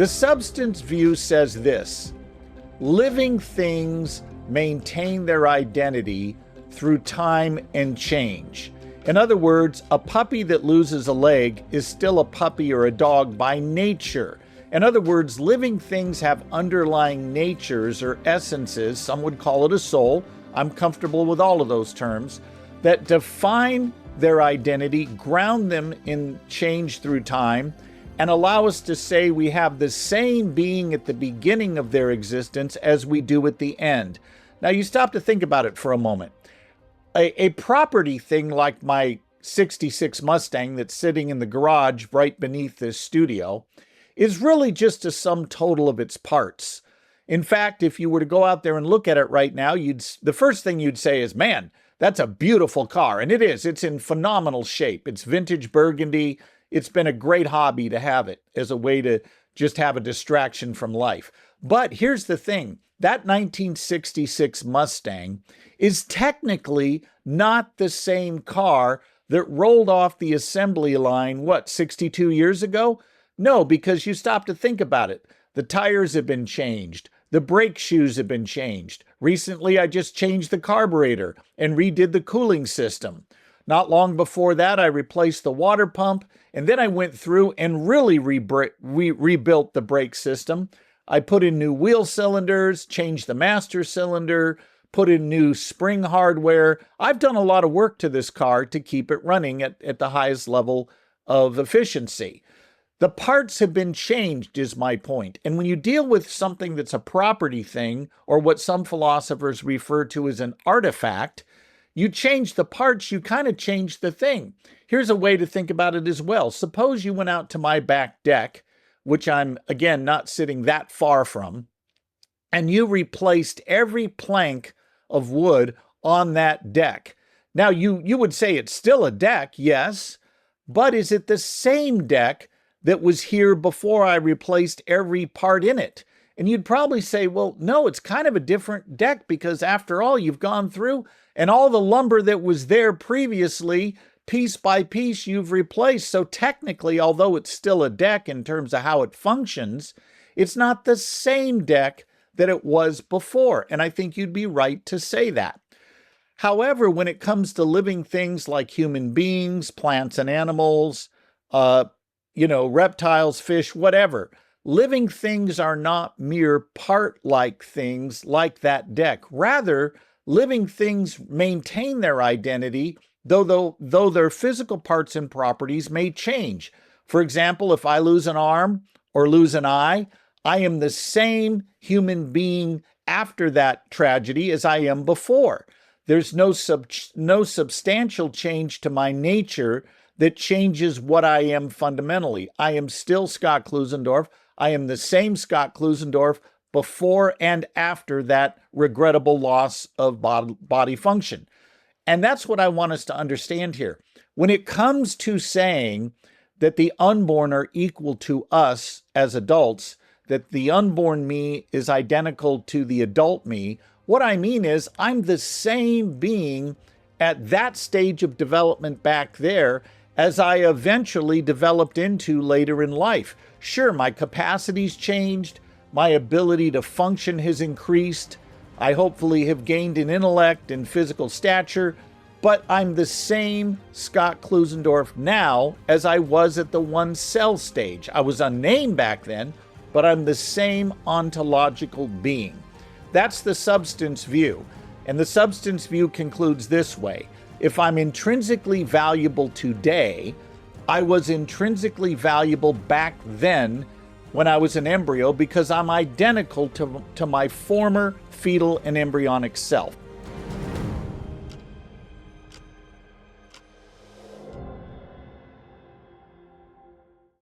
The substance view says this: living things maintain their identity through time and change. In other words, a puppy that loses a leg is still a puppy or a dog by nature. In other words, living things have underlying natures or essences, some would call it a soul, I'm comfortable with all of those terms, that define their identity, ground them in change through time, and allow us to say we have the same being at the beginning of their existence as we do at the end. Now you stop to think about it for a moment. A property thing like my 66 Mustang that's sitting in the garage right beneath this studio is really just a sum total of its parts. In fact, if you were to go out there and look at it right now, the first thing you'd say is, man, that's a beautiful car. And it is. It's in phenomenal shape. It's vintage burgundy. It's been a great hobby to have it as a way to just have a distraction from life. But here's the thing. That 1966 Mustang is technically not the same car that rolled off the assembly line, 62 years ago? No, because you stop to think about it. The tires have been changed. The brake shoes have been changed. Recently, I just changed the carburetor and redid the cooling system. Not long before that, I replaced the water pump, and then I went through and really rebuilt the brake system. I put in new wheel cylinders, changed the master cylinder, put in new spring hardware. I've done a lot of work to this car to keep it running at the highest level of efficiency. The parts have been changed, is my point. And when you deal with something that's a property thing, or what some philosophers refer to as an artifact, you change the parts, you kind of change the thing. Here's a way to think about it as well. Suppose you went out to my back deck, which I'm, again, not sitting that far from, and you replaced every plank of wood on that deck. Now, you would say it's still a deck, yes, but is it the same deck that was here before I replaced every part in it? And you'd probably say, well, no, it's kind of a different deck because after all, you've gone through and all the lumber that was there previously, piece by piece, you've replaced. So technically, although it's still a deck in terms of how it functions, it's not the same deck that it was before. And I think you'd be right to say that. However, when it comes to living things like human beings, plants and animals, reptiles, fish, whatever, living things are not mere part-like things like that deck. Rather, living things maintain their identity, though their physical parts and properties may change. For example, if I lose an arm or lose an eye, I am the same human being after that tragedy as I am before. There's no substantial change to my nature that changes what I am fundamentally. I am still Scott Klusendorf. I am the same Scott Klusendorf before and after that regrettable loss of body function. And that's what I want us to understand here. When it comes to saying that the unborn are equal to us as adults, that the unborn me is identical to the adult me, what I mean is I'm the same being at that stage of development back there as I eventually developed into later in life. Sure, my capacity's changed, my ability to function has increased, I hopefully have gained in intellect and physical stature, but I'm the same Scott Klusendorf now as I was at the one cell stage. I was unnamed back then, but I'm the same ontological being. That's the substance view. And the substance view concludes this way. If I'm intrinsically valuable today, I was intrinsically valuable back then when I was an embryo because I'm identical to my former fetal and embryonic self.